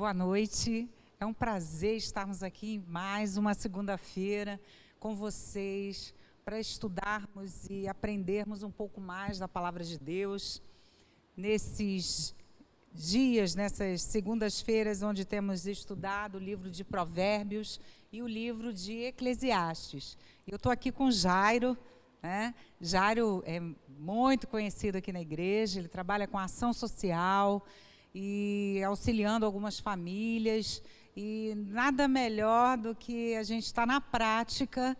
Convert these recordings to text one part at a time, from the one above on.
Boa noite, é um prazer estarmos aqui em mais uma segunda-feira com vocês para estudarmos e aprendermos um pouco mais da Palavra de Deus nesses dias, nessas segundas-feiras onde temos estudado o livro de Provérbios e o livro de Eclesiastes. Eu estou aqui com Jairo, né? Jairo é muito conhecido aqui na igreja, ele trabalha com ação social e auxiliando algumas famílias, e nada melhor do que a gente estar na prática,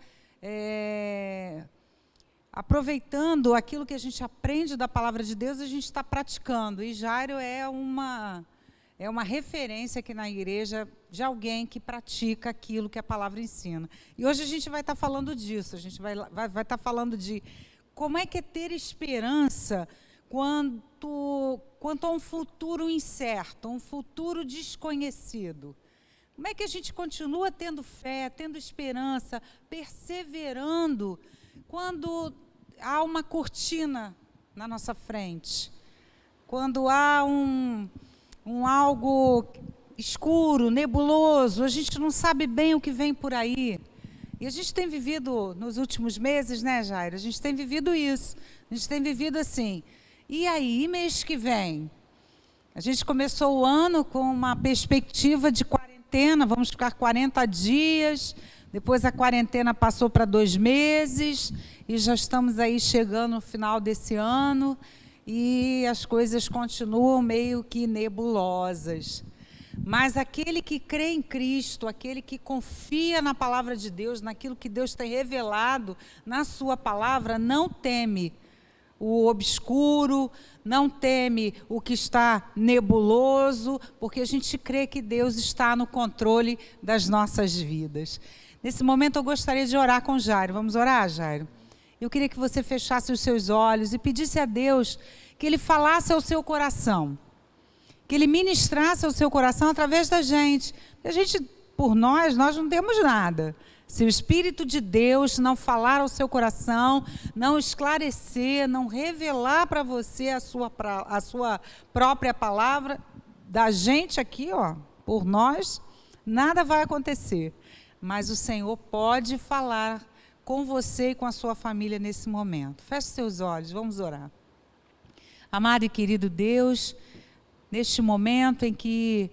aproveitando aquilo que a gente aprende da palavra de Deus, a gente está praticando. E Jairo é uma referência aqui na igreja de alguém que pratica aquilo que a palavra ensina. E hoje a gente vai estar falando disso, a gente vai estar falando de como é que é ter esperança quanto a um futuro incerto, um futuro desconhecido. Como é que a gente continua tendo fé, tendo esperança, perseverando, quando há uma cortina na nossa frente, quando há algo escuro, nebuloso, a gente não sabe bem o que vem por aí. E a gente tem vivido, nos últimos meses, né, Jairo? A gente tem vivido isso, a gente tem vivido assim. E aí, mês que vem? A gente começou o ano com uma perspectiva de quarentena, vamos ficar 40 dias, depois a quarentena passou para 2 meses, e já estamos aí chegando no final desse ano, e as coisas continuam meio que nebulosas. Mas aquele que crê em Cristo, aquele que confia na palavra de Deus, naquilo que Deus tem revelado na sua palavra, não teme o obscuro, não teme o que está nebuloso, porque a gente crê que Deus está no controle das nossas vidas. Nesse momento eu gostaria de orar com Jairo. Vamos orar, Jairo? Eu queria que você fechasse os seus olhos e pedisse a Deus que Ele falasse ao seu coração, que Ele ministrasse ao seu coração através da gente. A gente, por nós não temos nada. Se o Espírito de Deus não falar ao seu coração, não esclarecer, não revelar para você a sua própria palavra, da gente aqui, por nós, nada vai acontecer. Mas o Senhor pode falar com você e com a sua família nesse momento. Feche seus olhos, vamos orar. Amado e querido Deus, neste momento em que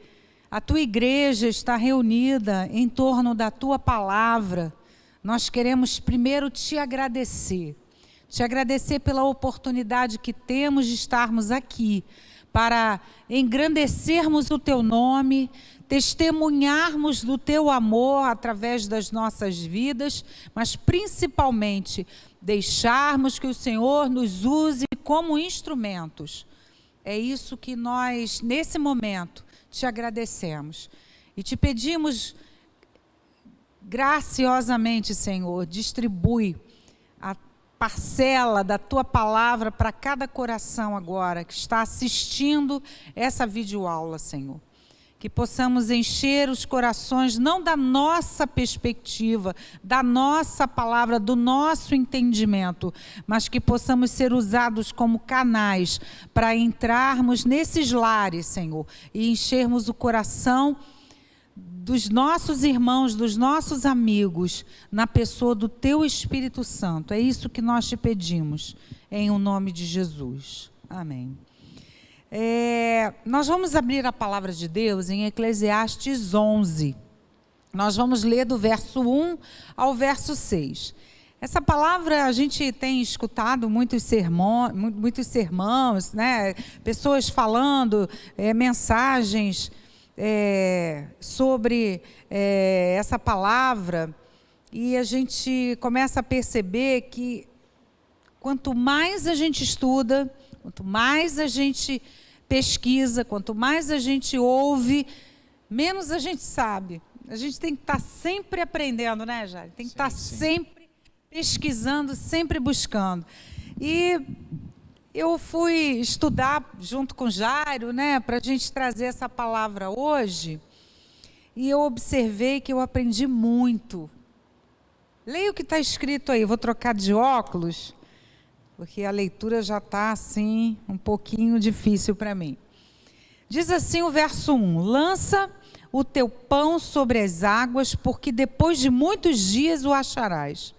a tua igreja está reunida em torno da tua palavra, nós queremos primeiro te agradecer pela oportunidade que temos de estarmos aqui, para engrandecermos o teu nome, testemunharmos do teu amor através das nossas vidas, mas principalmente deixarmos que o Senhor nos use como instrumentos. É isso que nós, nesse momento, te agradecemos e te pedimos graciosamente, Senhor, distribui a parcela da tua palavra para cada coração agora que está assistindo essa videoaula, Senhor. Que possamos encher os corações não da nossa perspectiva, da nossa palavra, do nosso entendimento, mas que possamos ser usados como canais para entrarmos nesses lares, Senhor, e enchermos o coração dos nossos irmãos, dos nossos amigos, na pessoa do Teu Espírito Santo. É isso que nós te pedimos, em o nome de Jesus. Amém. Nós vamos abrir a palavra de Deus em Eclesiastes 11. Nós vamos ler do verso 1 ao verso 6. Essa palavra a gente tem escutado muitos sermões, né? Pessoas falando, mensagens sobre essa palavra, e a gente começa a perceber que quanto mais a gente estuda, quanto mais a gente pesquisa, quanto mais a gente ouve, menos a gente sabe. A gente tem que estar sempre aprendendo, né, Jair? Tem que estar sempre pesquisando, sempre buscando. E eu fui estudar junto com Jairo, né, para a gente trazer essa palavra hoje, e eu observei que eu aprendi muito. Leia o que está escrito aí. Eu vou trocar de óculos, porque a leitura já está assim, um pouquinho difícil para mim. Diz assim o verso 1: lança o teu pão sobre as águas, porque depois de muitos dias o acharás.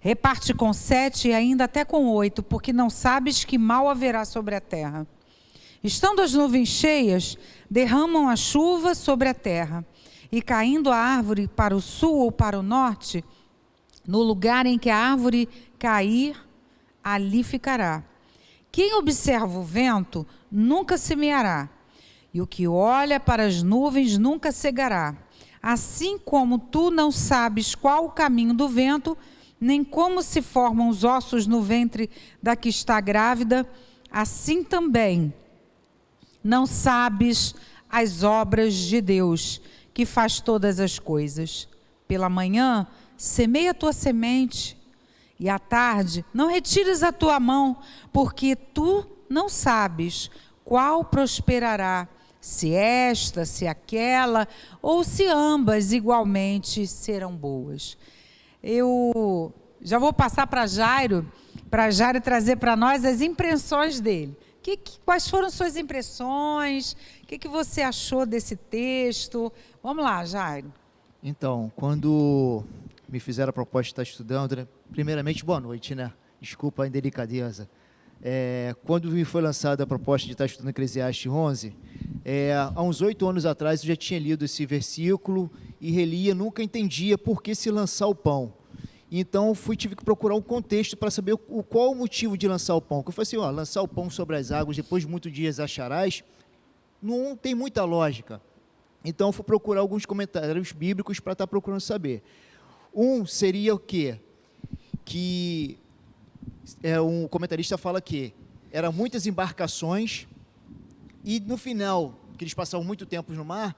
Reparte com 7 e ainda até com 8, porque não sabes que mal haverá sobre a terra. Estando as nuvens cheias, derramam a chuva sobre a terra, e caindo a árvore para o sul ou para o norte, no lugar em que a árvore cair, ali ficará. Quem observa o vento nunca semeará, e o que olha para as nuvens nunca cegará. Assim como tu não sabes qual o caminho do vento, nem como se formam os ossos no ventre da que está grávida, assim também não sabes as obras de Deus, que faz todas as coisas. Pela manhã, semeia a tua semente, e à tarde, não retires a tua mão, porque tu não sabes qual prosperará, se esta, se aquela, ou se ambas igualmente serão boas. Eu já vou passar para Jairo trazer para nós as impressões dele. Quais foram suas impressões? O que você achou desse texto? Vamos lá, Jairo. Então, quando me fizeram a proposta de estar estudando, né? Primeiramente, boa noite, né? Desculpa a indelicadeza. Quando me foi lançada a proposta de estar estudando Eclesiastes 11, há uns 8 anos atrás eu já tinha lido esse versículo e relia, nunca entendia por que se lançar o pão. Então, tive que procurar um contexto para saber qual o motivo de lançar o pão. Eu falei assim, lançar o pão sobre as águas, depois de muitos dias acharás, não tem muita lógica. Então, fui procurar alguns comentários bíblicos para estar procurando saber. Um seria o quê? Que um comentarista fala que eram muitas embarcações e no final, que eles passavam muito tempo no mar,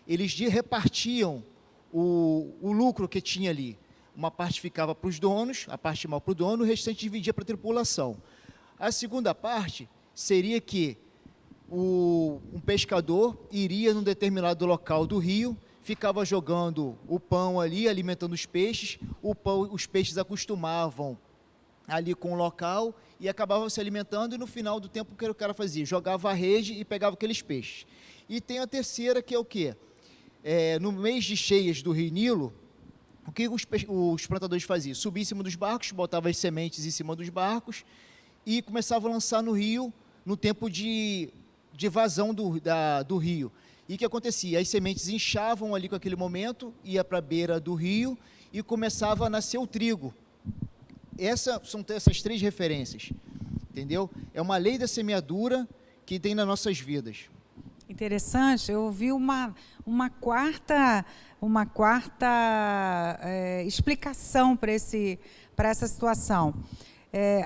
eles repartiam o lucro que tinha ali. Uma parte ficava para os donos, a parte mal para o dono, o restante dividia para a tripulação. A segunda parte seria que um pescador iria num determinado local do rio, ficava jogando o pão ali, alimentando os peixes, os peixes acostumavam ali com o local e acabavam se alimentando, e no final do tempo o que o cara fazia? Jogava a rede e pegava aqueles peixes. E tem a terceira, que é o quê? No mês de cheias do Rio Nilo, o que os plantadores faziam? Subiam em cima dos barcos, botavam as sementes em cima dos barcos e começavam a lançar no rio no tempo de vazão do rio. E o que acontecia? As sementes inchavam ali com aquele momento, ia para a beira do rio e começava a nascer o trigo. São essas 3 referências, entendeu? É uma lei da semeadura que tem nas nossas vidas. Interessante, eu ouvi uma quarta explicação para essa situação.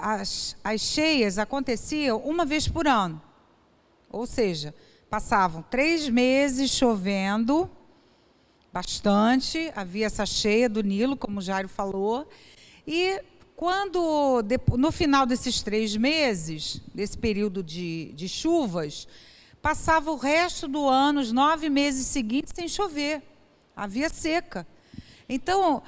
As cheias aconteciam uma vez por ano, ou seja, passavam 3 meses chovendo bastante, havia essa cheia do Nilo, como o Jairo falou, e no final desses 3 meses, desse período de chuvas, passava o resto do ano, os 9 meses seguintes, sem chover. Havia seca. Então,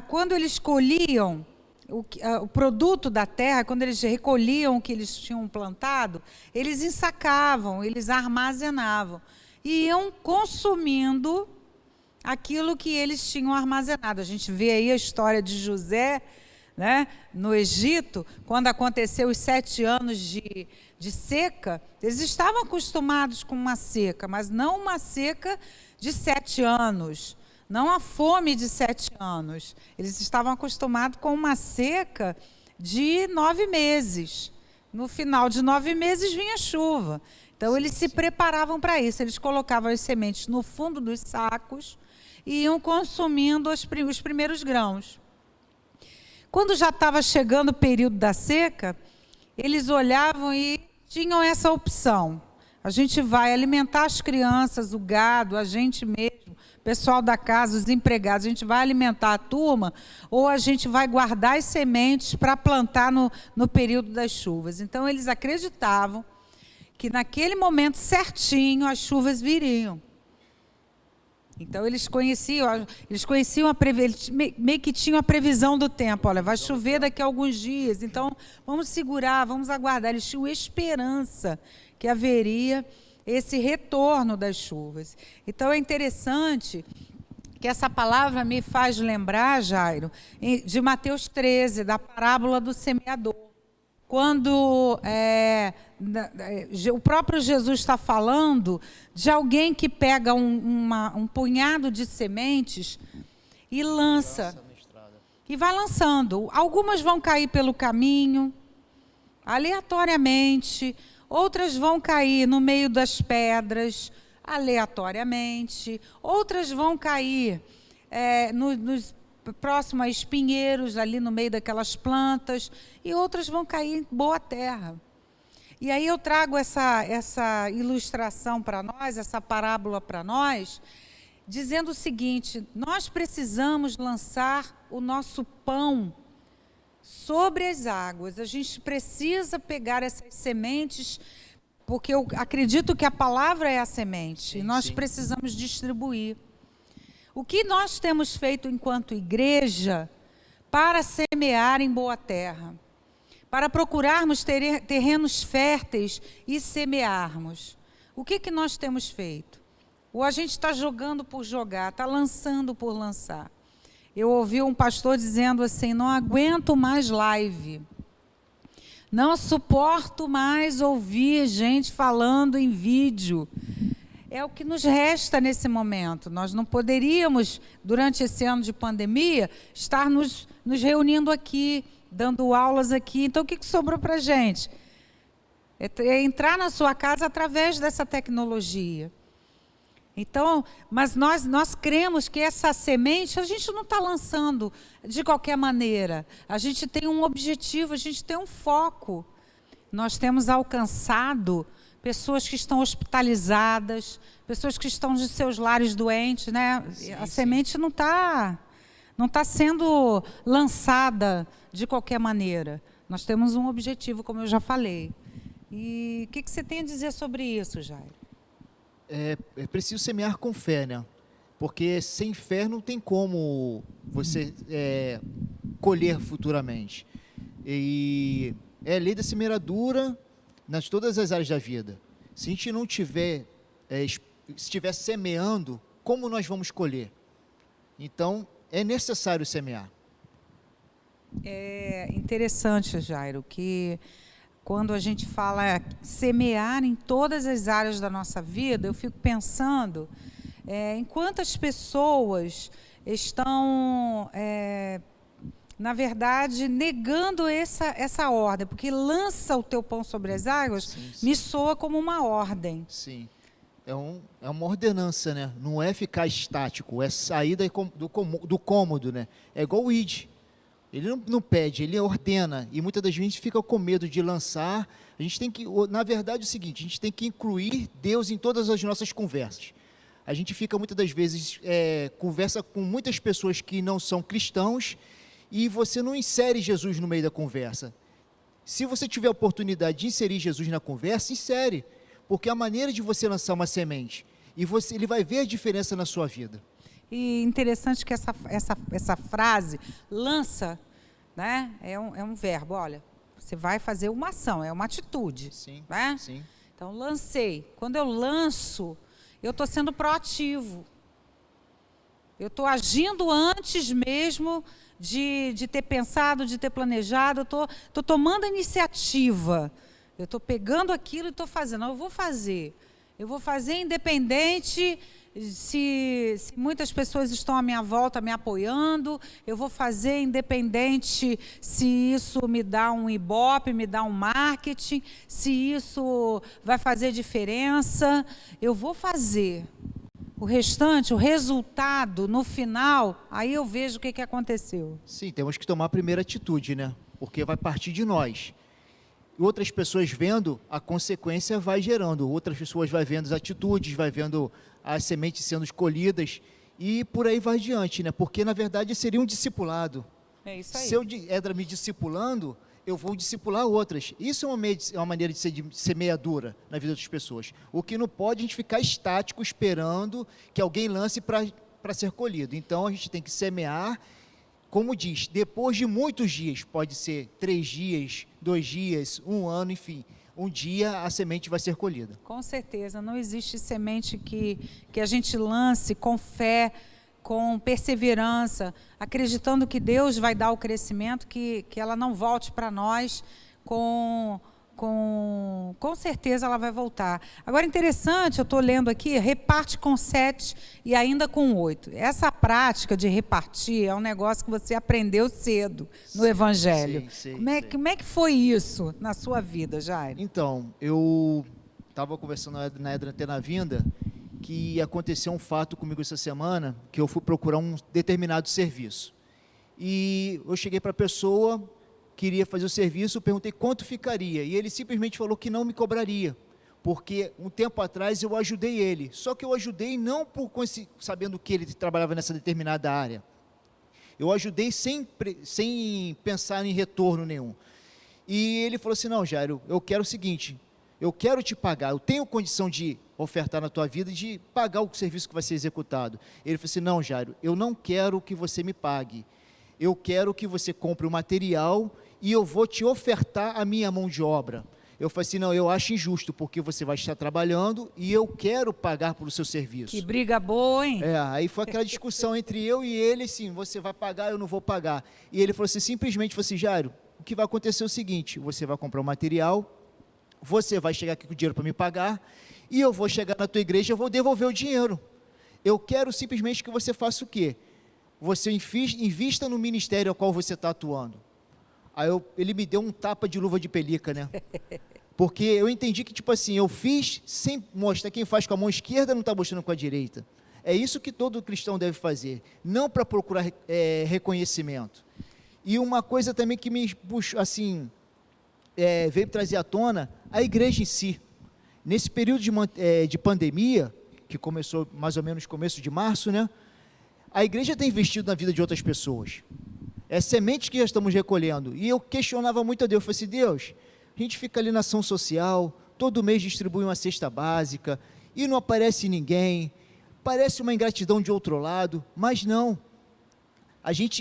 quando eles colhiam o produto da terra, quando eles recolhiam o que eles tinham plantado, eles ensacavam, eles armazenavam. E iam consumindo aquilo que eles tinham armazenado. A gente vê aí a história de José, né, no Egito, quando aconteceu os 7 anos de seca, eles estavam acostumados com uma seca, mas não uma seca de 7 anos, não a fome de 7 anos. Eles estavam acostumados com uma seca de 9 meses. No final de 9 meses vinha chuva. Então, eles se preparavam para isso. Eles colocavam as sementes no fundo dos sacos e iam consumindo os primeiros grãos. Quando já estava chegando o período da seca, eles olhavam e tinham essa opção. A gente vai alimentar as crianças, o gado, a gente mesmo, o pessoal da casa, os empregados, a gente vai alimentar a turma, ou a gente vai guardar as sementes para plantar no período das chuvas. Então, eles acreditavam que naquele momento certinho as chuvas viriam. Então, eles conheciam eles meio que tinham a previsão do tempo. Olha, vai chover daqui a alguns dias, então vamos segurar, vamos aguardar. Eles tinham esperança que haveria esse retorno das chuvas. Então, é interessante que essa palavra me faz lembrar, Jairo, de Mateus 13, da parábola do semeador. Quando o próprio Jesus está falando de alguém que pega um punhado de sementes e lança e vai lançando. Algumas vão cair pelo caminho, aleatoriamente, outras vão cair no meio das pedras, aleatoriamente, outras vão cair nos próximo a espinheiros, ali no meio daquelas plantas, e outras vão cair em boa terra. E aí eu trago essa ilustração para nós, essa parábola para nós, dizendo o seguinte: nós precisamos lançar o nosso pão sobre as águas. A gente precisa pegar essas sementes, porque eu acredito que a palavra é a semente, sim, e nós sim. precisamos distribuir. O que nós temos feito enquanto igreja para semear em boa terra? Para procurarmos terrenos férteis e semearmos. O que nós temos feito? Ou a gente está jogando por jogar, está lançando por lançar. Eu ouvi um pastor dizendo assim: não aguento mais live. Não suporto mais ouvir gente falando em vídeo. É o que nos resta nesse momento. Nós não poderíamos, durante esse ano de pandemia, estar nos reunindo aqui, dando aulas aqui. Então, o que sobrou para a gente? É entrar na sua casa através dessa tecnologia. Então, mas nós cremos que essa semente, a gente não está lançando de qualquer maneira. A gente tem um objetivo, a gente tem um foco. Nós temos alcançado pessoas que estão hospitalizadas, pessoas que estão de seus lares doentes, né? Sim, a sim. semente não tá sendo lançada de qualquer maneira. Nós temos um objetivo, como eu já falei. E o que você tem a dizer sobre isso, Jairo? É preciso semear com fé, né? Porque sem fé não tem como você colher futuramente. E é a lei da semeadura nas todas as áreas da vida. Se a gente não tiver, se estiver semeando, como nós vamos colher? Então, é necessário semear. É interessante, Jairo, que quando a gente fala semear em todas as áreas da nossa vida, eu fico pensando em quantas pessoas estão, na verdade, negando essa ordem, porque lança o teu pão sobre as águas, Sim, sim. me soa como uma ordem. Sim. É uma ordenança, né? Não é ficar estático, é sair do cômodo, né? É igual o ID. Ele não pede, ele ordena. E muitas das vezes a gente fica com medo de lançar. A gente tem que, na verdade, é o seguinte: a gente tem que incluir Deus em todas as nossas conversas. A gente fica muitas das vezes, conversa com muitas pessoas que não são cristãos, e você não insere Jesus no meio da conversa. Se você tiver a oportunidade de inserir Jesus na conversa, insere. Porque é a maneira de você lançar uma semente. E ele vai ver a diferença na sua vida. E interessante que essa frase, lança, né, é um verbo. Olha, você vai fazer uma ação, é uma atitude. Sim, né? sim. Então, lancei. Quando eu lanço, eu estou sendo proativo. Eu estou agindo antes mesmo de ter pensado, de ter planejado. Eu estou tomando a iniciativa. Eu estou pegando aquilo e estou fazendo. Eu vou fazer. Eu vou fazer independente se muitas pessoas estão à minha volta me apoiando. Eu vou fazer independente se isso me dá um ibope, me dá um marketing, se isso vai fazer diferença. Eu vou fazer. O restante, o resultado, no final, aí eu vejo o que aconteceu. Sim, temos que tomar a primeira atitude, né? Porque vai partir de nós. Outras pessoas vendo, a consequência vai gerando. Outras pessoas vai vendo as atitudes, vai vendo as sementes sendo escolhidas, e por aí vai adiante, né? Porque, na verdade, seria um discipulado. É isso aí. Se eu me discipulando, eu vou discipular outras. Isso é uma maneira de ser semeadura na vida das pessoas. O que não pode é a gente ficar estático esperando que alguém lance para ser colhido. Então, a gente tem que semear, como diz, depois de muitos dias. Pode ser 3 dias, 2 dias, 1 ano, enfim. um dia a semente vai ser colhida. Com certeza, não existe semente que a gente lance com fé, com perseverança, acreditando que Deus vai dar o crescimento, que ela não volte para nós, com certeza ela vai voltar. Agora, interessante, eu estou lendo aqui, reparte com 7 e ainda com 8. Essa prática de repartir é um negócio que você aprendeu cedo no Evangelho. Como é que foi isso na sua vida, Jair? Então, eu estava conversando na Antena Vinda, que aconteceu um fato comigo essa semana, que eu fui procurar um determinado serviço. E eu cheguei para a pessoa, queria fazer o serviço, perguntei quanto ficaria, e ele simplesmente falou que não me cobraria, porque um tempo atrás eu ajudei ele, só que eu ajudei não por sabendo que ele trabalhava nessa determinada área, eu ajudei sem pensar em retorno nenhum. E ele falou assim: não, Jairo, eu quero o seguinte, eu quero te pagar, eu tenho condição de ofertar na tua vida, de pagar o serviço que vai ser executado. Ele falou assim: não, Jairo, eu não quero que você me pague, eu quero que você compre o material e eu vou te ofertar a minha mão de obra. Eu falei assim: não, eu acho injusto, porque você vai estar trabalhando e eu quero pagar pelo seu serviço. Que briga boa, hein? Aí foi aquela discussão entre eu e ele, assim, você vai pagar, eu não vou pagar. E ele falou assim, simplesmente, falou assim: Jairo, o que vai acontecer é o seguinte, você vai comprar o material, você vai chegar aqui com o dinheiro para me pagar, e eu vou chegar na tua igreja e eu vou devolver o dinheiro. Eu quero simplesmente que você faça o quê? Você invista no ministério ao qual você está atuando. Aí ele me deu um tapa de luva de pelica, né? Porque eu entendi que, tipo assim, eu fiz sem mostrar. Quem faz com a mão esquerda não está mostrando com a direita. É isso que todo cristão deve fazer, não para procurar reconhecimento. E uma coisa também que me puxou, assim, veio trazer à tona, a igreja em si. Nesse período de pandemia, que começou mais ou menos no começo de março, né? A igreja tem investido na vida de outras pessoas. É sementes que já estamos recolhendo. E eu questionava muito a Deus. Eu falei assim: Deus, a gente fica ali na ação social, todo mês distribui uma cesta básica, e não aparece ninguém. Parece uma ingratidão de outro lado, mas não.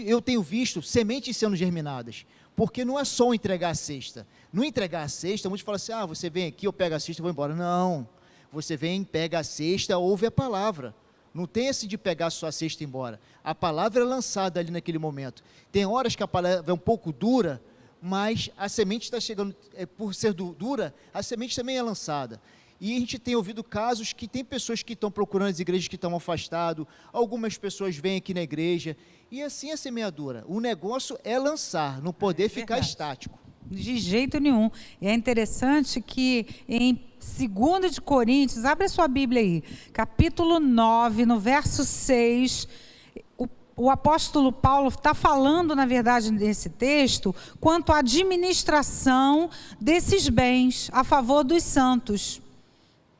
Eu tenho visto sementes sendo germinadas, porque não é só entregar a cesta. Não entregar a cesta, muitos falam assim: ah, você vem aqui, eu pego a cesta e vou embora. Não, você vem, pega a cesta, ouve a palavra. Não tem esse de pegar a sua cesta e ir embora. A palavra é lançada ali naquele momento. Tem horas que a palavra é um pouco dura, mas a semente está chegando, por ser dura, a semente também é lançada. E a gente tem ouvido casos que tem pessoas que estão procurando as igrejas que estão afastadas, algumas pessoas vêm aqui na igreja, e assim é a semeadura. O negócio é lançar, não poder ficar estático. De jeito nenhum. E é interessante que em 2 de Coríntios, abre a sua Bíblia aí, capítulo 9, no verso 6, o apóstolo Paulo está falando, na verdade, nesse texto, quanto à administração desses bens a favor dos santos.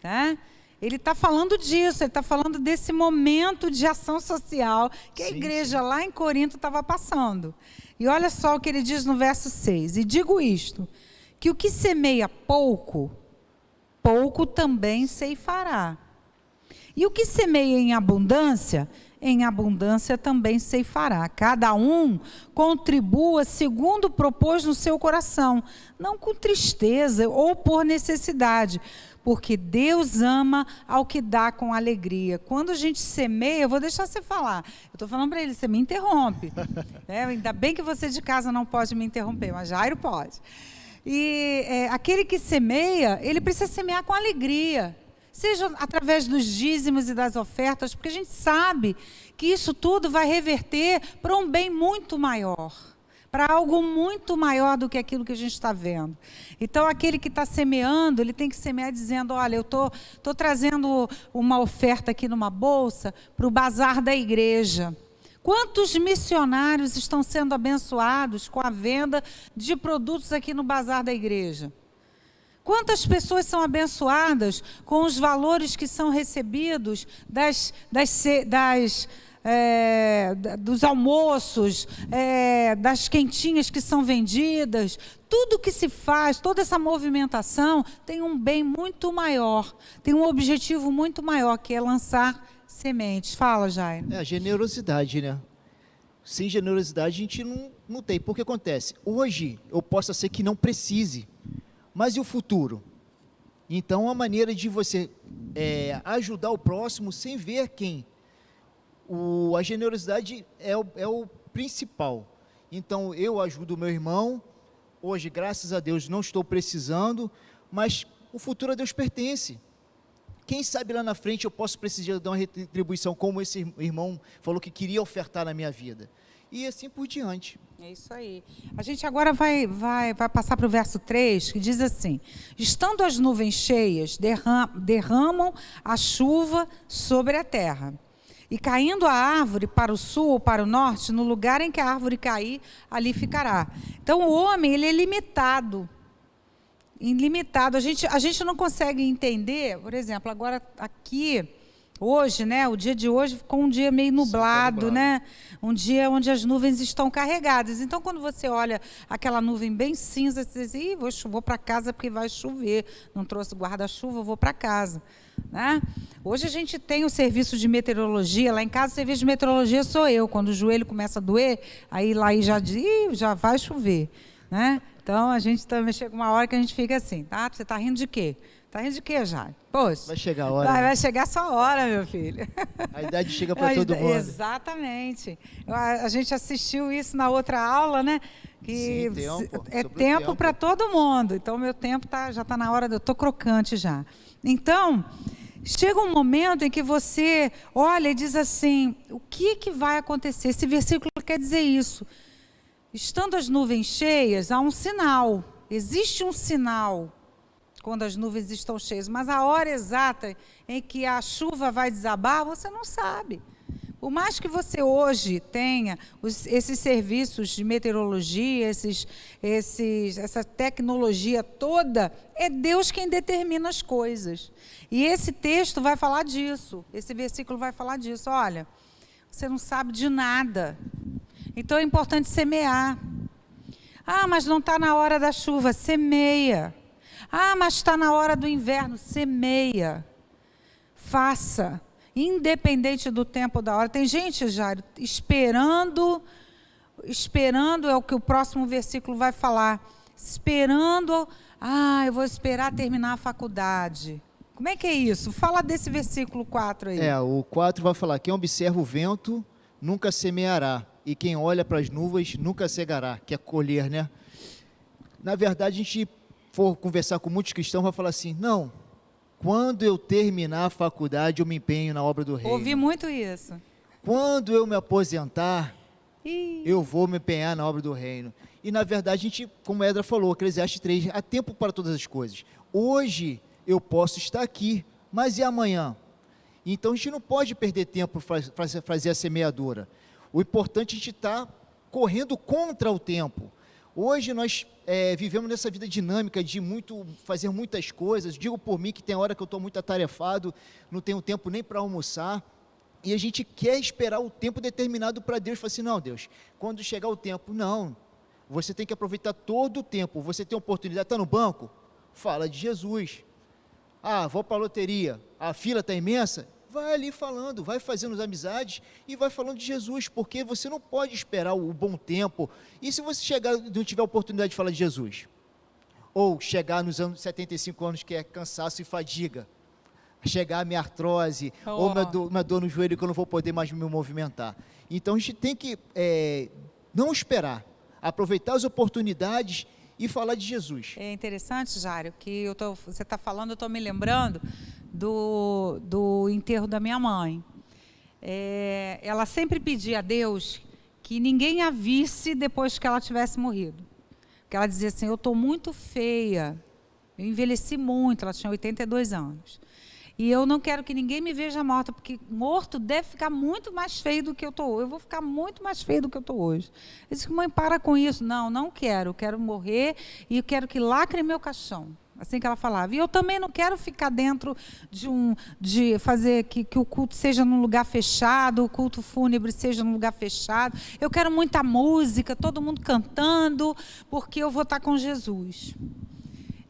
Tá? Ele está falando disso, ele está falando desse momento de ação social que a igreja lá em Corinto estava passando. E olha só o que ele diz no verso 6. E digo isto, que o que semeia pouco, pouco também ceifará. E o que semeia em abundância também ceifará. Cada um contribua segundo propôs no seu coração, não com tristeza ou por necessidade, porque Deus ama ao que dá com alegria. Quando a gente semeia, eu vou deixar você falar. Eu estou falando para ele, você me interrompe. Ainda bem que você de casa não pode me interromper, mas Jairo pode. E aquele que semeia, ele precisa semear com alegria. Seja através dos dízimos e das ofertas, porque a gente sabe que isso tudo vai reverter para um bem muito maior. Para algo muito maior do que aquilo que a gente está vendo. Então, aquele que está semeando, ele tem que semear dizendo: olha, eu estou trazendo uma oferta aqui numa bolsa para o bazar da igreja. Quantos missionários estão sendo abençoados com a venda de produtos aqui no bazar da igreja? Quantas pessoas são abençoadas com os valores que são recebidos dos almoços, das quentinhas que são vendidas? Tudo que se faz, toda essa movimentação tem um bem muito maior, tem um objetivo muito maior, que é lançar sementes. Fala, Jair. A generosidade, né? Sem generosidade a gente não tem. Porque acontece, hoje eu posso ser que não precise, Mas e o futuro? Então, a maneira de você ajudar o próximo sem ver quem. A generosidade é o principal. Então, eu ajudo o meu irmão. Hoje, graças a Deus, não estou precisando, mas o futuro a Deus pertence. Quem sabe lá na frente eu posso precisar dar uma retribuição, como esse irmão falou que queria ofertar na minha vida. E assim por diante. É isso aí. A gente agora vai passar para o verso 3, que diz assim: estando as nuvens cheias, derramam a chuva sobre a terra. E caindo a árvore para o sul ou para o norte, no lugar em que a árvore cair, ali ficará. Então, o homem, ele é limitado. Ilimitado. A gente não consegue entender, por exemplo, agora aqui, hoje, né, o dia de hoje ficou um dia meio nublado, né? Um dia onde as nuvens estão carregadas. Então, quando você olha aquela nuvem bem cinza, você diz, ih, vou para casa porque vai chover. Não trouxe guarda-chuva, vou para casa. Né? Hoje a gente tem o serviço de meteorologia. Lá em casa, o serviço de meteorologia sou eu. Quando o joelho começa a doer, aí lá já vai chover. Né? Então, a gente também chega uma hora que a gente fica assim, tá? Você está rindo de quê? Está rindo de quê, Jair? Poxa. Vai chegar a hora. Vai chegar a sua hora, meu filho. A idade chega para todo mundo. Exatamente. A gente assistiu isso na outra aula, né? Que Sim, tempo para todo mundo. Então, meu tempo já está na hora, eu estou crocante já. Então, chega um momento em que você olha e diz assim, o que vai acontecer? Esse versículo quer dizer isso. Estando as nuvens cheias, há um sinal. Existe um sinal quando as nuvens estão cheias, mas a hora exata em que a chuva vai desabar, você não sabe. Por mais que você hoje tenha esses serviços de meteorologia, essa tecnologia toda, é Deus quem determina as coisas. E esse texto vai falar disso, esse versículo vai falar disso. Olha, você não sabe de nada. Então é importante semear. Ah, mas não está na hora da chuva, semeia. Ah, mas está na hora do inverno, semeia. Faça, independente do tempo da hora. Tem gente, Jairo, esperando é o que o próximo versículo vai falar. Esperando, eu vou esperar terminar a faculdade. Como é que é isso? Fala desse versículo 4 aí. O 4 vai falar, quem observa o vento nunca semeará. E quem olha para as nuvens nunca cegará, que é colher, né? Na verdade, a gente for conversar com muitos cristãos, vai falar assim, não, quando eu terminar a faculdade, eu me empenho na obra do reino. Ouvi muito isso. Quando eu me aposentar, eu vou me empenhar na obra do reino. E, na verdade, a gente, como a Edra falou, Eclesiastes 3, há tempo para todas as coisas. Hoje, eu posso estar aqui, mas e amanhã? Então, a gente não pode perder tempo para fazer a semeadura. O importante é a gente estar correndo contra o tempo. Hoje nós vivemos nessa vida dinâmica de fazer muitas coisas. Digo por mim que tem hora que eu estou muito atarefado, não tenho tempo nem para almoçar. E a gente quer esperar o tempo determinado para Deus. Fala assim, não, Deus, quando chegar o tempo, não. Você tem que aproveitar todo o tempo. Você tem oportunidade, está no banco? Fala de Jesus. Vou para a loteria, a fila está imensa? Vai ali falando, vai fazendo amizades e vai falando de Jesus, porque você não pode esperar o bom tempo. E se você chegar e não tiver oportunidade de falar de Jesus? Ou chegar nos anos 75 anos, que é cansaço e fadiga. Chegar a minha artrose, ou uma dor no joelho que eu não vou poder mais me movimentar. Então a gente tem que não esperar, aproveitar as oportunidades e falar de Jesus. É interessante, Jário, que você está falando, eu estou me lembrando do enterro da minha mãe. Ela sempre pedia a Deus que ninguém a visse depois que ela tivesse morrido. Porque ela dizia assim, eu estou muito feia, eu envelheci muito, ela tinha 82 anos. E eu não quero que ninguém me veja morta, porque morto deve ficar muito mais feio do que eu estou hoje. Eu vou ficar muito mais feio do que eu estou hoje. Eu disse, mãe, para com isso. Não quero. Eu quero morrer e eu quero que lacre meu caixão. Assim que ela falava. E eu também não quero ficar dentro de fazer que o culto seja num lugar fechado, o culto fúnebre seja num lugar fechado. Eu quero muita música, todo mundo cantando, porque eu vou estar com Jesus.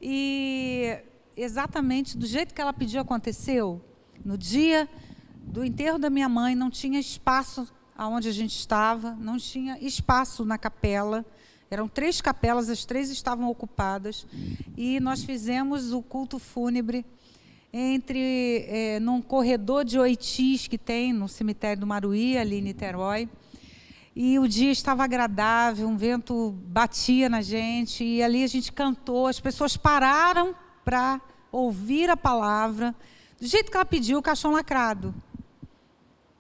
E exatamente do jeito que ela pediu aconteceu. No dia do enterro da minha mãe, não tinha espaço aonde a gente estava, não tinha espaço na capela. Eram 3 capelas, as 3 estavam ocupadas, e nós fizemos o culto fúnebre num corredor de oitis que tem no cemitério do Maruí, ali em Niterói. E o dia estava agradável, um vento batia na gente, e ali a gente cantou, as pessoas pararam para ouvir a palavra, do jeito que ela pediu, o caixão lacrado,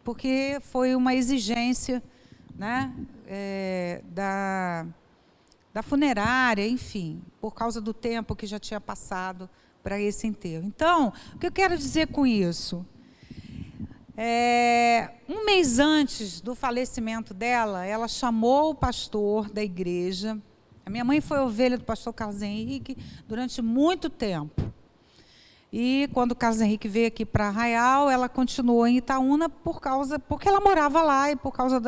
porque foi uma exigência, né, da funerária, enfim, por causa do tempo que já tinha passado para esse enterro. Então, o que eu quero dizer com isso? Um mês antes do falecimento dela, ela chamou o pastor da igreja. A minha mãe foi ovelha do pastor Carlos Henrique durante muito tempo. E quando o Carlos Henrique veio aqui para Arraial, ela continuou em Itaúna porque ela morava lá e por causa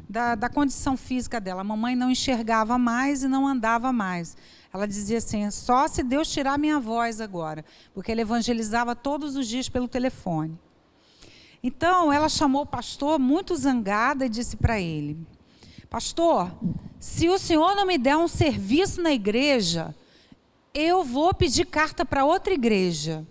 da condição física dela. A mamãe não enxergava mais e não andava mais. Ela dizia assim, só se Deus tirar minha voz agora, porque ele evangelizava todos os dias pelo telefone. Então, ela chamou o pastor muito zangada e disse para ele, pastor, se o senhor não me der um serviço na igreja, eu vou pedir carta para outra igreja.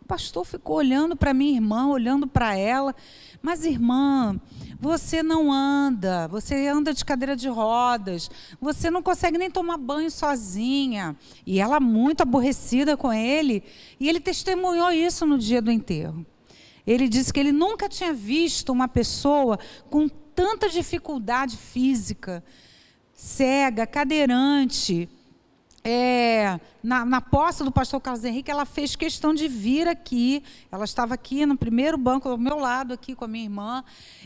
O pastor ficou olhando para minha irmã, olhando para ela, mas irmã, você não anda, você anda de cadeira de rodas, você não consegue nem tomar banho sozinha. E ela muito aborrecida com ele, e ele testemunhou isso no dia do enterro. Ele disse que ele nunca tinha visto uma pessoa com tanta dificuldade física, cega, cadeirante. Na posse do pastor Carlos Henrique, ela fez questão de vir aqui. Ela estava aqui no primeiro banco, ao meu lado, aqui com a minha irmã,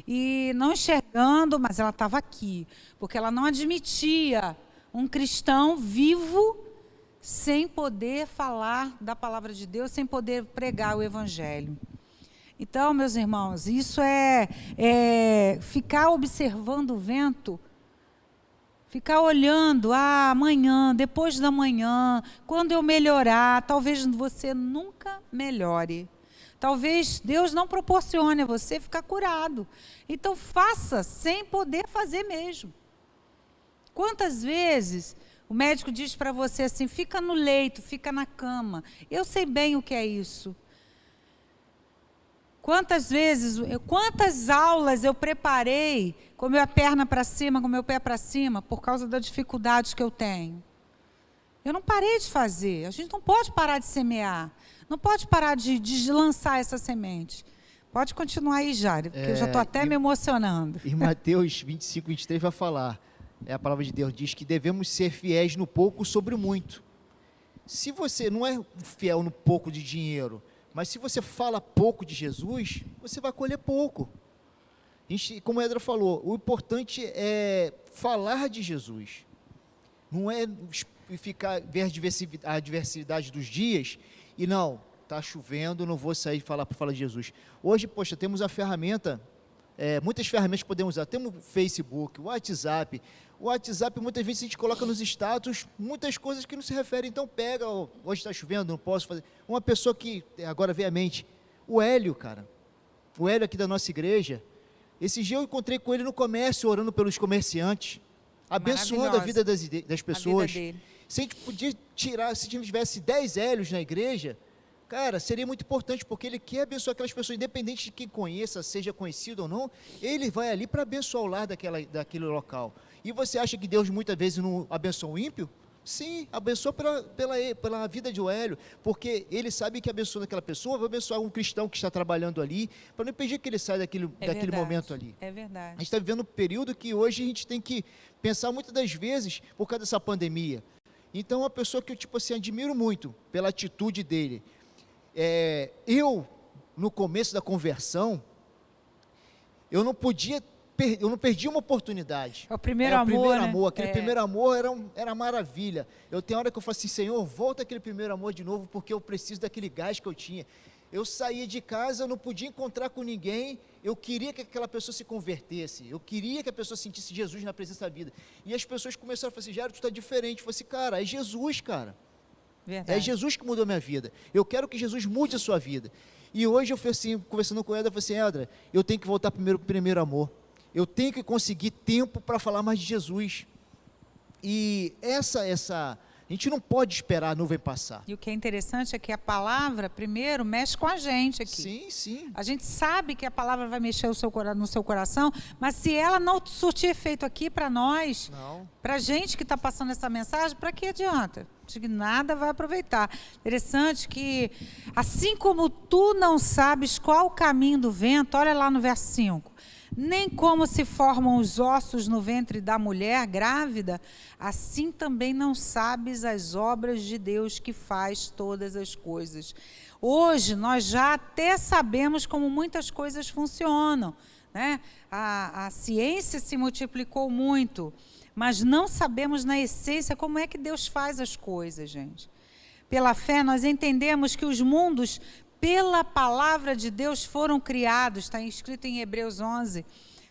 e não enxergando, mas ela estava aqui, porque ela não admitia um cristão vivo sem poder falar da palavra de Deus, sem poder pregar o evangelho. Então, meus irmãos, isso é ficar observando o vento, ficar olhando, amanhã, depois da manhã, quando eu melhorar, talvez você nunca melhore. Talvez Deus não proporcione a você ficar curado. Então, faça sem poder fazer mesmo. Quantas vezes o médico diz para você assim, fica no leito, fica na cama. Eu sei bem o que é isso. Quantas aulas eu preparei com a minha perna para cima, com o meu pé para cima, por causa da dificuldade que eu tenho. Eu não parei de fazer. A gente não pode parar de semear. Não pode parar de lançar essa semente. Pode continuar aí, Jário, porque eu já estou até me emocionando. Em Mateus 25, 23 vai falar, a palavra de Deus diz que devemos ser fiéis no pouco sobre o muito. Se você não é fiel no pouco de dinheiro, mas se você fala pouco de Jesus, você vai colher pouco. Como a Edra falou, o importante é falar de Jesus. Não é ver a diversidade dos dias e não, está chovendo, não vou sair para falar de Jesus. Hoje, poxa, temos a ferramenta, muitas ferramentas que podemos usar. Temos o Facebook, o WhatsApp. O WhatsApp, muitas vezes, a gente coloca nos status muitas coisas que não se referem. Então, pega, hoje está chovendo, não posso fazer. Uma pessoa que, agora veio à mente, o Hélio, cara. O Hélio aqui da nossa igreja. Esse dia eu encontrei com ele no comércio, orando pelos comerciantes, abençoando a vida das pessoas. Se a gente podia tirar, se a gente tivesse 10 Hélios na igreja, cara, seria muito importante, porque ele quer abençoar aquelas pessoas, independente de quem conheça, seja conhecido ou não, ele vai ali para abençoar o lar daquele local. E você acha que Deus muitas vezes não abençoa o ímpio? Sim, abençoa pela vida de Hélio, porque ele sabe que abençoando aquela pessoa, vai abençoar um cristão que está trabalhando ali, para não impedir que ele saia daquele momento ali. É verdade. A gente está vivendo um período que hoje a gente tem que pensar muitas das vezes por causa dessa pandemia. Então, uma pessoa que eu, admiro muito pela atitude dele. Eu, no começo da conversão, eu não perdi uma oportunidade. É o primeiro amor, né? Aquele primeiro amor era maravilha. Eu tenho hora que eu falo assim, Senhor, volta aquele primeiro amor de novo, porque eu preciso daquele gás que eu tinha. Eu saía de casa, eu não podia encontrar com ninguém, eu queria que aquela pessoa se convertesse, eu queria que a pessoa sentisse Jesus na presença da vida. E as pessoas começaram a falar assim, Jairo, tu está diferente. Eu falei assim, cara, é Jesus, cara. Verdade. É Jesus que mudou a minha vida. Eu quero que Jesus mude a sua vida. E hoje eu fui assim, conversando com ela, eu falei assim, Edra, eu tenho que voltar para o primeiro amor. Eu tenho que conseguir tempo para falar mais de Jesus. E a gente não pode esperar a nuvem passar. E o que é interessante é que a palavra, primeiro, mexe com a gente aqui. Sim, sim. A gente sabe que a palavra vai mexer no seu coração, mas se ela não surtir efeito aqui para nós, para a gente que está passando essa mensagem, para que adianta? Acho que nada vai aproveitar. Interessante que, assim como tu não sabes qual o caminho do vento, olha lá no verso 5, nem como se formam os ossos no ventre da mulher grávida, assim também não sabes as obras de Deus que faz todas as coisas. Hoje nós já até sabemos como muitas coisas funcionam, né? A ciência se multiplicou muito, mas não sabemos na essência como é que Deus faz as coisas, gente. Pela fé nós entendemos que os mundos pela palavra de Deus foram criados, está escrito em Hebreus 11,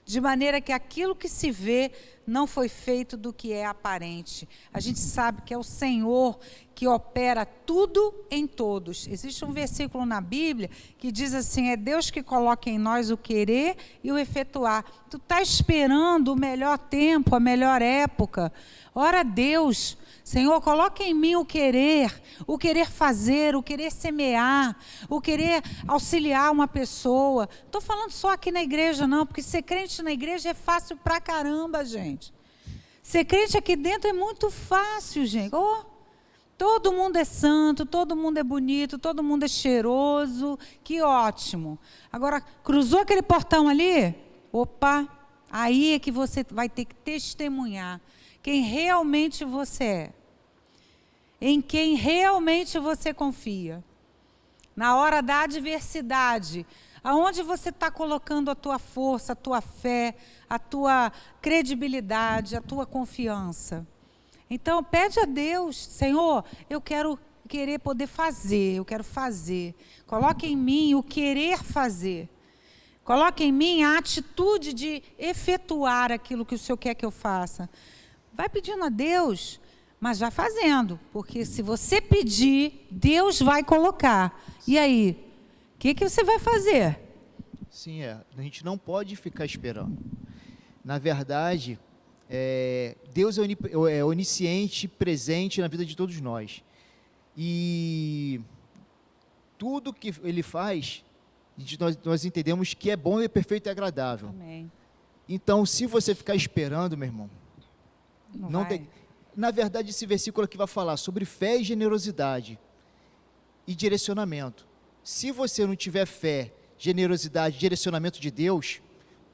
de maneira que aquilo que se vê não foi feito do que é aparente. A gente sabe que é o Senhor que opera tudo em todos. Existe um versículo na Bíblia que diz assim, é Deus que coloca em nós o querer e o efetuar. Tu está esperando o melhor tempo, a melhor época. Ora a Deus, Senhor, coloca em mim o querer fazer, o querer semear, o querer auxiliar uma pessoa. Não estou falando só aqui na igreja não, porque ser crente na igreja é fácil pra caramba, gente. Ser crente aqui dentro é muito fácil, gente. Todo mundo é santo, todo mundo é bonito, todo mundo é cheiroso, que ótimo. Agora, cruzou aquele portão ali, opa, aí é que você vai ter que testemunhar quem realmente você é, em quem realmente você confia. Na hora da adversidade, aonde você está colocando a tua força, a tua fé, a tua credibilidade, a tua confiança. Então, pede a Deus, Senhor, eu querer poder fazer, eu quero fazer. Coloque em mim o querer fazer. Coloque em mim a atitude de efetuar aquilo que o Senhor quer que eu faça. Vai pedindo a Deus, mas vai fazendo, porque se você pedir, Deus vai colocar. E aí, o que você vai fazer? Sim, a gente não pode ficar esperando. Na verdade, Deus é onisciente, presente na vida de todos nós. E tudo que Ele faz, nós entendemos que é bom, é perfeito e agradável. Amém. Então, se você ficar esperando, meu irmão, Não vai. Na verdade, esse versículo aqui vai falar sobre fé e generosidade e direcionamento. Se você não tiver fé, generosidade, direcionamento de Deus,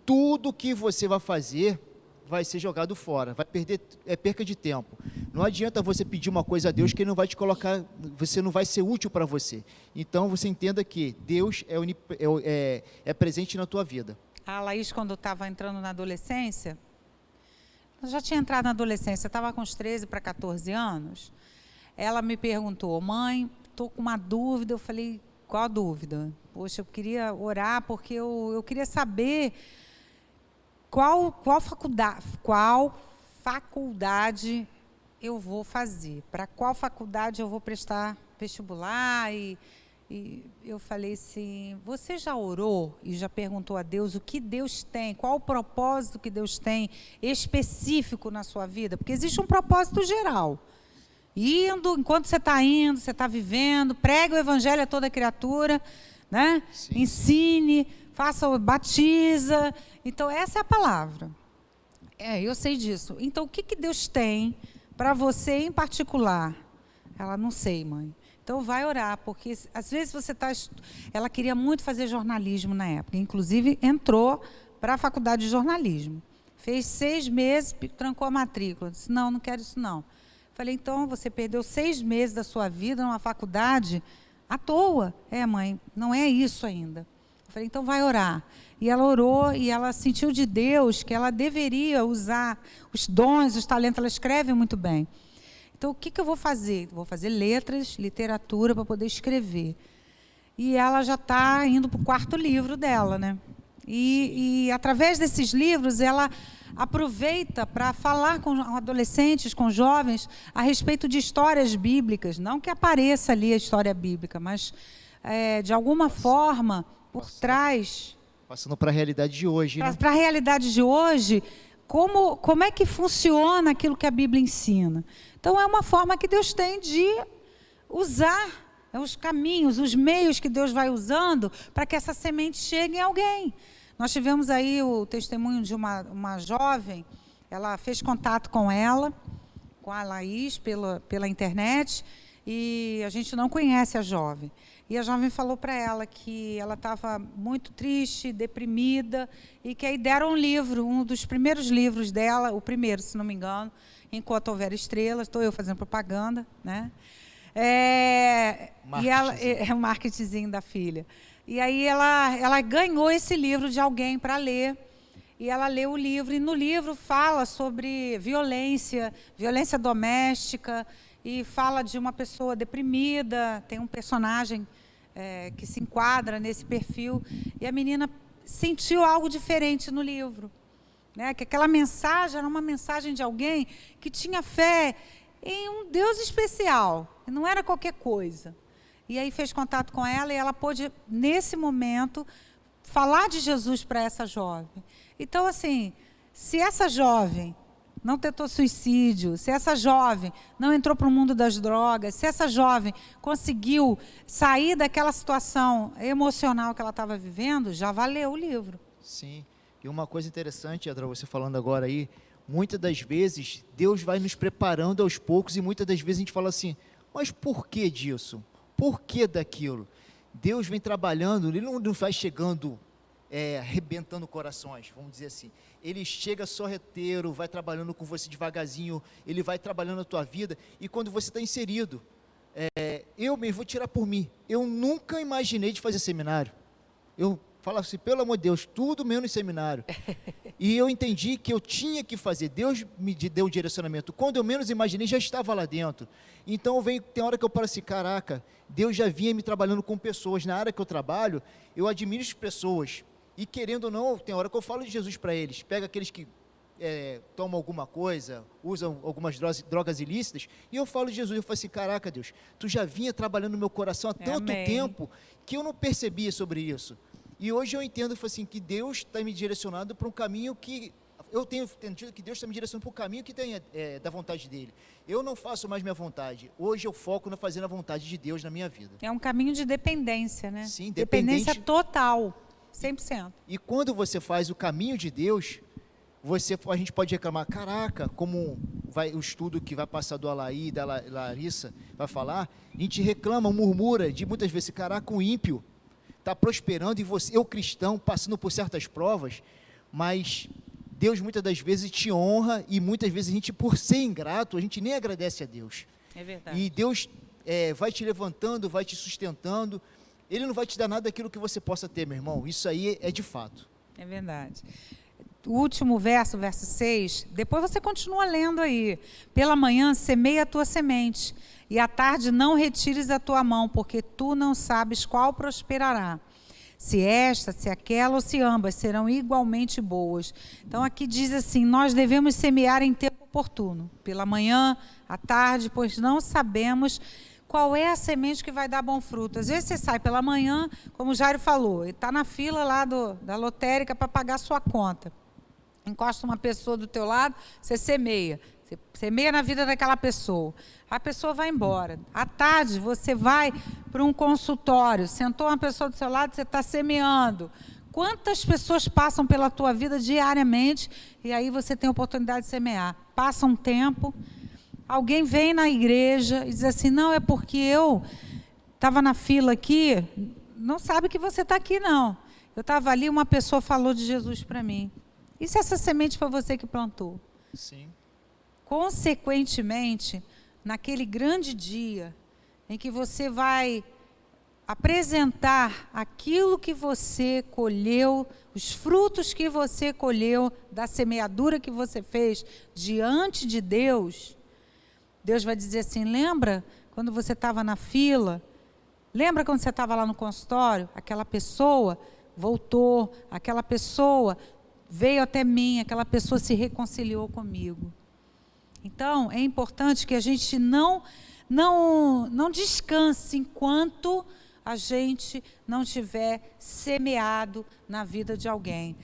tudo que você vai fazer vai ser jogado fora, vai perder, perca de tempo. Não adianta você pedir uma coisa a Deus que Ele não vai te colocar, você não vai ser útil para você. Então, você entenda que Deus é presente na tua vida. A Laís, quando estava entrando na adolescência, eu já tinha entrado na adolescência, estava com uns 13 para 14 anos, ela me perguntou, mãe, estou com uma dúvida. Eu falei, qual a dúvida? Poxa, eu queria orar porque eu queria saber qual faculdade eu vou fazer, para qual faculdade eu vou prestar vestibular. E eu falei assim, você já orou e já perguntou a Deus o que Deus tem, qual o propósito que Deus tem específico na sua vida? Porque existe um propósito geral. Enquanto você está indo, você está vivendo, pregue o evangelho a toda criatura, né? Sim. Ensine, batiza. Então, essa é a palavra. Eu sei disso. Então, o que Deus tem para você em particular? Ela, não sei, mãe. Então, vai orar, porque às vezes você está... Ela queria muito fazer jornalismo na época, inclusive entrou para a faculdade de jornalismo. Fez 6 meses, trancou a matrícula. Disse, não quero isso não. Falei, então, você perdeu 6 meses da sua vida numa faculdade à toa. Mãe, não é isso ainda. Eu falei, então vai orar. E ela orou e ela sentiu de Deus que ela deveria usar os dons, os talentos. Ela escreve muito bem. Então, o que eu vou fazer? Vou fazer letras, literatura para poder escrever. E ela já está indo para o 4º livro dela, né? E através desses livros, ela aproveita para falar com adolescentes, com jovens, a respeito de histórias bíblicas. Não que apareça ali a história bíblica, mas, de alguma forma, por trás... Passando para a realidade de hoje, né? Para a realidade de hoje, como é que funciona aquilo que a Bíblia ensina. Então, é uma forma que Deus tem de usar os caminhos, os meios que Deus vai usando para que essa semente chegue em alguém. Nós tivemos aí o testemunho de uma jovem, ela fez contato com ela, com a Laís, pela internet, e a gente não conhece a jovem. E a jovem falou para ela que ela estava muito triste, deprimida, e que aí deram um livro, um dos primeiros livros dela, o primeiro, se não me engano, Enquanto Houver Estrelas. Estou eu fazendo propaganda, né? E ela, é o marketingzinho da filha. E aí ela ganhou esse livro de alguém para ler. E ela leu o livro, e no livro fala sobre violência doméstica, e fala de uma pessoa deprimida, tem um personagem que se enquadra nesse perfil, e a menina sentiu algo diferente no livro, né? Que aquela mensagem era uma mensagem de alguém que tinha fé em um Deus especial, não era qualquer coisa. E aí fez contato com ela, e ela pôde, nesse momento, falar de Jesus para essa jovem. Então, assim, se essa jovem não tentou suicídio, se essa jovem não entrou para o mundo das drogas, se essa jovem conseguiu sair daquela situação emocional que ela estava vivendo, já valeu o livro. Sim. E uma coisa interessante, Edra, você falando agora aí, muitas das vezes Deus vai nos preparando aos poucos, e muitas das vezes a gente fala assim, mas por que disso? Por que daquilo? Deus vem trabalhando, Ele não vai chegando arrebentando corações, vamos dizer assim. Ele chega sorrateiro, vai trabalhando com você devagarzinho, Ele vai trabalhando na tua vida, e quando você está inserido, eu mesmo vou tirar por mim, eu nunca imaginei de fazer seminário. Eu falo assim, pelo amor de Deus, tudo menos seminário. E eu entendi que eu tinha que fazer, Deus me deu um direcionamento, quando eu menos imaginei, já estava lá dentro. Então tem hora que eu paro assim, caraca, Deus já vinha me trabalhando com pessoas. Na área que eu trabalho, eu administro pessoas, e querendo ou não, tem hora que eu falo de Jesus para eles, pega aqueles que tomam alguma coisa, usam algumas drogas ilícitas, e eu falo de Jesus, eu falo assim, caraca Deus, Tu já vinha trabalhando no meu coração há tanto tempo, que eu não percebia sobre isso. E hoje eu entendo assim, que Deus está me direcionando para um caminho que, eu tenho entendido que Deus está me direcionando para um caminho que tem da vontade dEle. Eu não faço mais minha vontade, hoje eu foco na fazendo a vontade de Deus na minha vida. É um caminho de dependência, né? Sim, dependência total, 100%. E quando você faz o caminho de Deus, a gente pode reclamar, caraca, como o estudo que vai passar do Alaí e da Larissa vai falar, a gente reclama, murmura, de muitas vezes, caraca, o ímpio está prosperando, e você, eu cristão, passando por certas provas, mas Deus muitas das vezes te honra, e muitas vezes a gente, por ser ingrato, a gente nem agradece a Deus. É verdade. E Deus vai te levantando, vai te sustentando, Ele não vai te dar nada daquilo que você possa ter, meu irmão, isso aí é de fato. É verdade. O último verso, verso 6, depois você continua lendo aí. Pela manhã semeia a tua semente, e à tarde não retires a tua mão, porque tu não sabes qual prosperará. Se esta, se aquela ou se ambas serão igualmente boas. Então aqui diz assim, nós devemos semear em tempo oportuno, pela manhã, à tarde, pois não sabemos qual é a semente que vai dar bom fruto. Às vezes você sai pela manhã, como o Jairo falou, e está na fila lá da lotérica para pagar a sua conta. Encosta uma pessoa do teu lado, você semeia na vida daquela pessoa. A pessoa vai embora. À tarde, você vai para um consultório, sentou uma pessoa do seu lado, você está semeando. Quantas pessoas passam pela tua vida diariamente, e aí você tem a oportunidade de semear? Passa um tempo, alguém vem na igreja e diz assim, não, é porque eu estava na fila aqui, não sabe que você está aqui, não. Eu estava ali, uma pessoa falou de Jesus para mim. E se essa semente foi você que plantou? Sim. Consequentemente, naquele grande dia em que você vai apresentar aquilo que você colheu, os frutos que você colheu da semeadura que você fez diante de Deus, Deus vai dizer assim, lembra quando você estava na fila? Lembra quando você estava lá no consultório? Aquela pessoa voltou, aquela pessoa veio até mim, aquela pessoa se reconciliou comigo. Então, é importante que a gente não descanse enquanto a gente não tiver semeado na vida de alguém.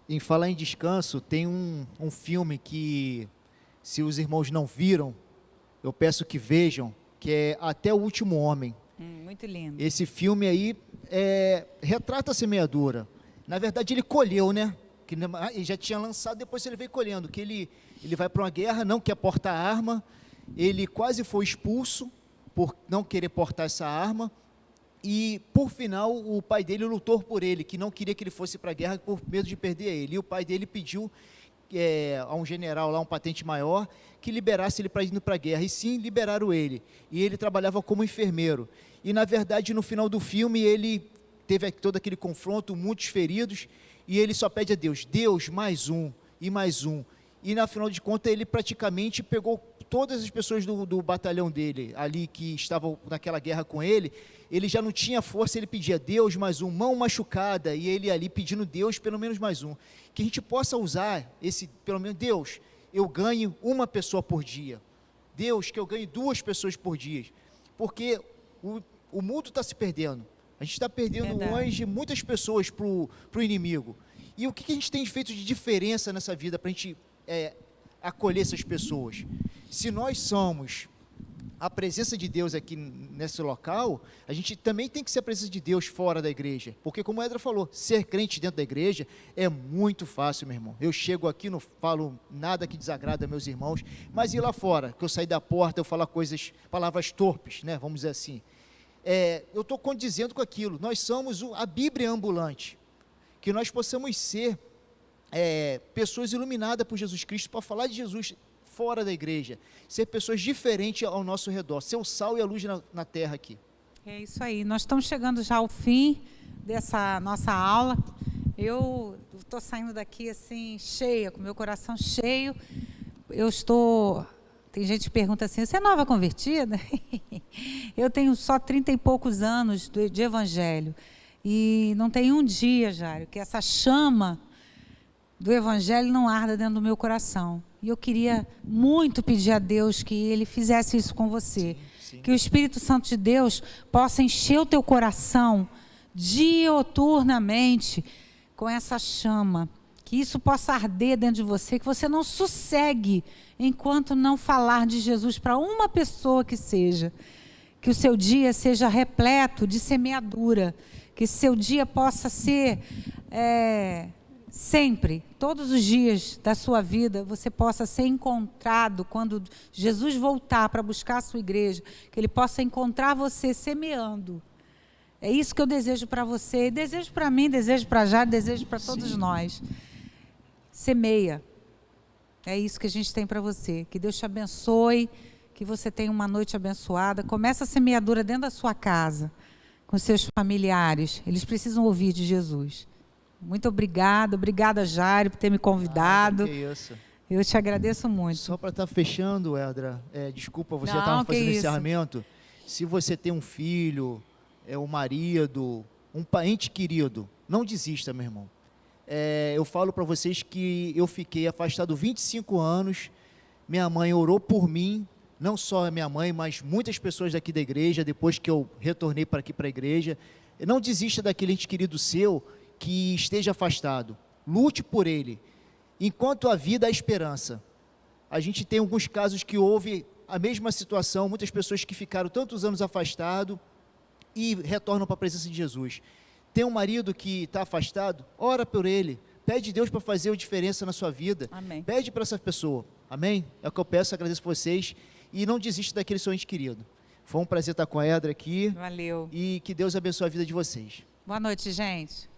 Em falar em descanso, tem um filme que, se os irmãos não viram, eu peço que vejam, que é Até o Último Homem. Muito lindo. Esse filme aí retrata a semeadura. Na verdade, ele colheu, né? Que ele já tinha lançado, depois ele veio colhendo. Que ele vai para uma guerra, não quer portar arma, ele quase foi expulso por não querer portar essa arma, e, por final, o pai dele lutou por ele, que não queria que ele fosse para a guerra por medo de perder ele. E o pai dele pediu a um general lá, um patente maior, que liberasse ele para ir para a guerra. E sim, liberaram ele. E ele trabalhava como enfermeiro. E, na verdade, no final do filme, ele teve todo aquele confronto, muitos feridos, e ele só pede a Deus, Deus, mais um, e mais um. E, na final de contas, ele praticamente pegou todas as pessoas do batalhão dele, ali que estavam naquela guerra com ele já não tinha força, ele pedia Deus mais um, mão machucada, e ele ali pedindo Deus pelo menos mais um. Que a gente possa usar pelo menos, Deus, eu ganho uma pessoa por dia. Deus, que eu ganhe 2 pessoas por dia. Porque o mundo está se perdendo. A gente está perdendo hoje muitas pessoas para o inimigo. E o que a gente tem feito de diferença nessa vida para a gente acolher essas pessoas? Se nós somos a presença de Deus aqui nesse local, a gente também tem que ser a presença de Deus fora da igreja, porque, como o Edra falou, ser crente dentro da igreja é muito fácil, meu irmão. Eu chego aqui, não falo nada que desagrada meus irmãos, mas ir lá fora, que eu sair da porta, eu falar palavras torpes, né, vamos dizer assim, eu estou condizendo com aquilo. Nós somos a Bíblia ambulante, que nós possamos ser pessoas iluminadas por Jesus Cristo para falar de Jesus fora da igreja, ser pessoas diferentes ao nosso redor, ser o sal e a luz na terra aqui. É isso aí, nós estamos chegando já ao fim dessa nossa aula. Eu estou saindo daqui assim, cheia, com meu coração cheio. Tem gente que pergunta assim, você é nova convertida? Eu tenho só 30 e poucos anos de evangelho, e não tem um dia, Jário, que essa chama do evangelho não arda dentro do meu coração. E eu queria muito pedir a Deus que Ele fizesse isso com você. Sim. Que o Espírito Santo de Deus possa encher o teu coração dioturnamente com essa chama. Que isso possa arder dentro de você, que você não sossegue enquanto não falar de Jesus para uma pessoa que seja. Que o seu dia seja repleto de semeadura. Que seu dia possa ser... sempre, todos os dias da sua vida, você possa ser encontrado quando Jesus voltar para buscar a sua igreja, que Ele possa encontrar você semeando. É isso que eu desejo para você, desejo para mim, desejo para Jário, desejo para todos nós. Semeia. É isso que a gente tem para você. Que Deus te abençoe, que você tenha uma noite abençoada. Começa a semeadura dentro da sua casa, com seus familiares. Eles precisam ouvir de Jesus. Muito obrigada, Jário, por ter me convidado. Que isso. Eu te agradeço muito. Só para estar fechando, Edra, desculpa, você já estava fazendo encerramento. Se você tem um filho, um marido, um parente querido, não desista, meu irmão. Eu falo para vocês que eu fiquei afastado 25 anos, minha mãe orou por mim, não só a minha mãe, mas muitas pessoas daqui da igreja, depois que eu retornei para aqui para a igreja. Não desista daquele ente querido seu que esteja afastado, lute por ele, enquanto a vida há esperança. A gente tem alguns casos que houve a mesma situação, muitas pessoas que ficaram tantos anos afastados e retornam para a presença de Jesus. Tem um marido que está afastado, ora por ele, pede a Deus para fazer a diferença na sua vida. Amém. Pede para essa pessoa, amém? É o que eu peço, agradeço a vocês, e não desista daquele seu ente querido. Foi um prazer estar com a Edra aqui. Valeu. E que Deus abençoe a vida de vocês. Boa noite, gente.